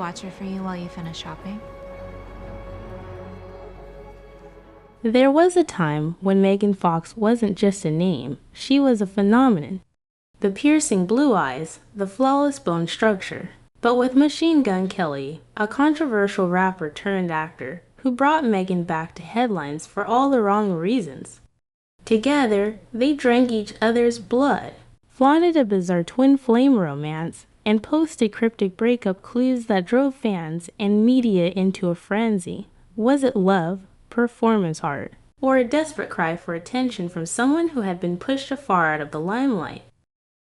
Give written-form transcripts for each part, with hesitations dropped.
Watch it for you while you finish shopping. There was a time when Megan Fox wasn't just a name, she was a phenomenon. The piercing blue eyes, the flawless bone structure. But with Machine Gun Kelly, a controversial rapper turned actor who brought Megan back to headlines for all the wrong reasons. Together, they drank each other's blood, flaunted a bizarre twin flame romance, and posted cryptic breakup clues that drove fans and media into a frenzy. Was it love, performance art, or a desperate cry for attention from someone who had been pushed afar out of the limelight?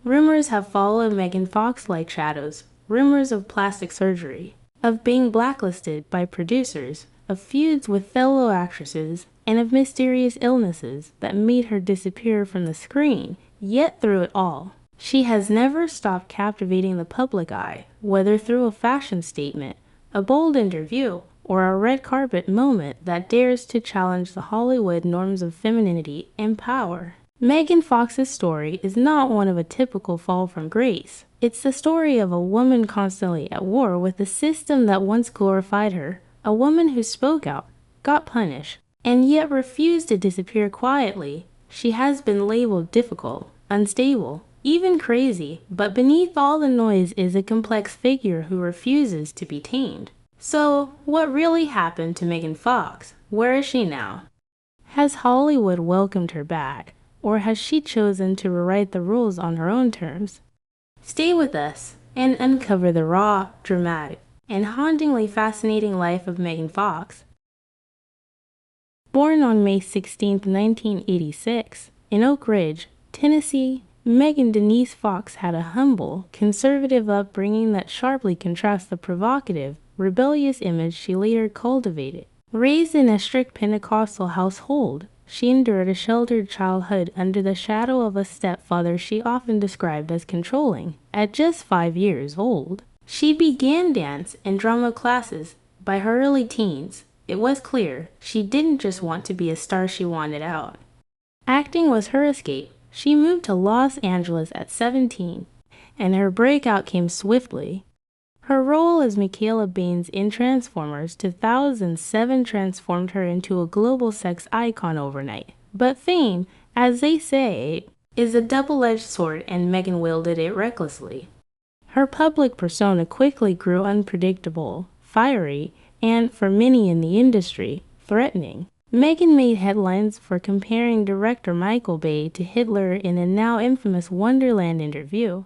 Rumors have followed Megan Fox like shadows. Rumors of plastic surgery, of being blacklisted by producers, of feuds with fellow actresses, and of mysterious illnesses that made her disappear from the screen. Yet through it all, she has never stopped captivating the public eye, whether through a fashion statement, a bold interview, or a red carpet moment that dares to challenge the Hollywood norms of femininity and power. Megan Fox's story is not one of a typical fall from grace. It's the story of a woman constantly at war with the system that once glorified her, a woman who spoke out, got punished, and yet refused to disappear quietly. She has been labeled difficult, unstable, even crazy, but beneath all the noise is a complex figure who refuses to be tamed. So, what really happened to Megan Fox? Where is she now? Has Hollywood welcomed her back? Or has she chosen to rewrite the rules on her own terms? Stay with us and uncover the raw, dramatic, and hauntingly fascinating life of Megan Fox. Born on May 16, 1986, in Oak Ridge, Tennessee, Megan Denise Fox had a humble, conservative upbringing that sharply contrasts the provocative, rebellious image she later cultivated. Raised in a strict Pentecostal household, she endured a sheltered childhood under the shadow of a stepfather she often described as controlling. At just 5 years old, she began dance and drama classes. By her early teens, it was clear she didn't just want to be a star, she wanted out. Acting was her escape. She moved to Los Angeles at 17, and her breakout came swiftly. Her role as Michaela Baines in Transformers 2007 transformed her into a global sex icon overnight. But fame, as they say, is a double-edged sword, and Megan wielded it recklessly. Her public persona quickly grew unpredictable, fiery, and, for many in the industry, threatening. Megan made headlines for comparing director Michael Bay to Hitler in a now infamous Wonderland interview.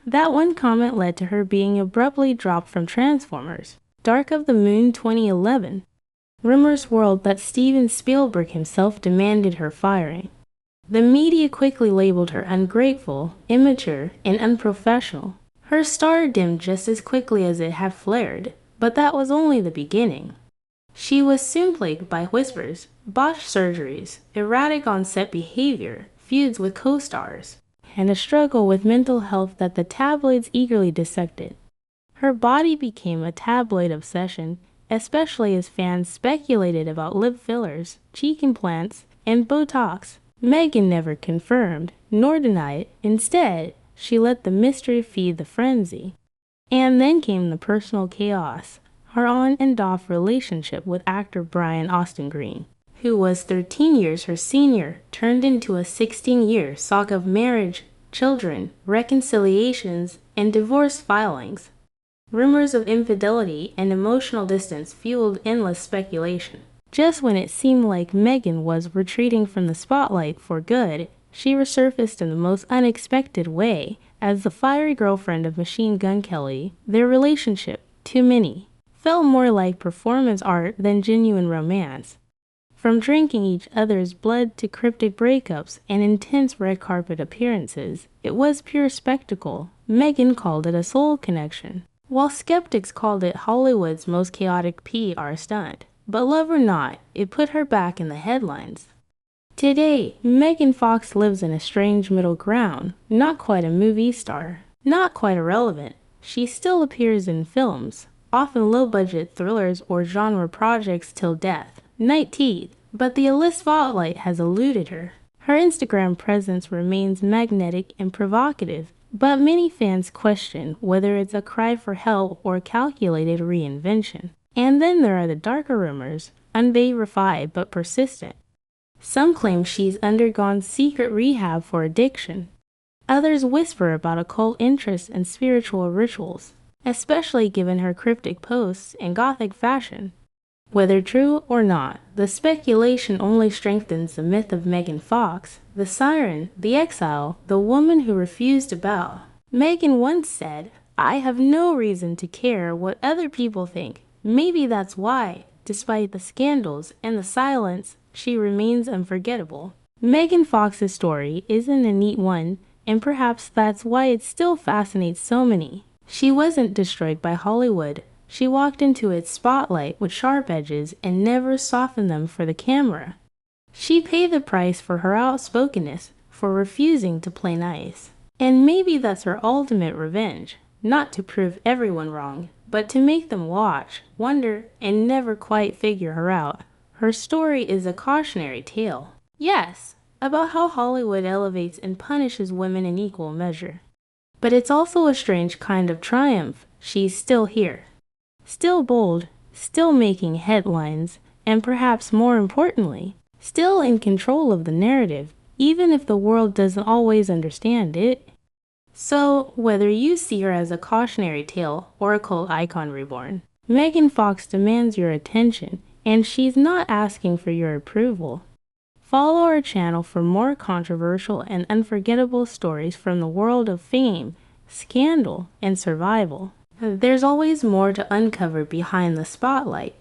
That one comment led to her being abruptly dropped from Transformers: Dark of the Moon 2011. Rumors swirled that Steven Spielberg himself demanded her firing. The media quickly labeled her ungrateful, immature, and unprofessional. Her star dimmed just as quickly as it had flared, but that was only the beginning. She was soon plagued by whispers, botched surgeries, erratic on-set behavior, feuds with co-stars, and a struggle with mental health that the tabloids eagerly dissected. Her body became a tabloid obsession, especially as fans speculated about lip fillers, cheek implants, and Botox. Megan never confirmed, nor denied. Instead, she let the mystery feed the frenzy. And then came the personal chaos. Her on and off relationship with actor Brian Austin Green, who was 13 years her senior, turned into a 16-year saga of marriage, children, reconciliations, and divorce filings. Rumors of infidelity and emotional distance fueled endless speculation. Just when it seemed like Megan was retreating from the spotlight for good, she resurfaced in the most unexpected way as the fiery girlfriend of Machine Gun Kelly. Their relationship, to many, felt more like performance art than genuine romance. From drinking each other's blood to cryptic breakups and intense red carpet appearances, it was pure spectacle. Megan called it a soul connection, while skeptics called it Hollywood's most chaotic PR stunt. But love or not, it put her back in the headlines. Today, Megan Fox lives in a strange middle ground. Not quite a movie star, not quite irrelevant. She still appears in films, often low-budget thrillers or genre projects till death. Night Teeth, but the A-list spotlight has eluded her. Her Instagram presence remains magnetic and provocative, But many fans question whether it's a cry for help or calculated reinvention. And then there are the darker rumors, unverified but persistent. Some claim she's undergone secret rehab for addiction. Others whisper about occult interests and spiritual rituals, especially given her cryptic posts and gothic fashion. Whether true or not, the speculation only strengthens the myth of Megan Fox, the siren, the exile, the woman who refused to bow. Megan once said, "I have no reason to care what other people think. Maybe that's why, despite the scandals and the silence, she remains unforgettable." Megan Fox's story isn't a neat one, and perhaps that's why it still fascinates so many. She wasn't destroyed by Hollywood. She walked into its spotlight with sharp edges and never softened them for the camera. She paid the price for her outspokenness, for refusing to play nice. And maybe that's her ultimate revenge, not to prove everyone wrong, but to make them watch, wonder, and never quite figure her out. Her story is a cautionary tale. Yes, about how Hollywood elevates and punishes women in equal measure. But it's also a strange kind of triumph. She's still here. Still bold, still making headlines, and perhaps more importantly, still in control of the narrative, even if the world doesn't always understand it. So, whether you see her as a cautionary tale or a cult icon reborn, Megan Fox demands your attention, and she's not asking for your approval. Follow our channel for more controversial and unforgettable stories from the world of fame, scandal, and survival. There's always more to uncover behind the spotlight,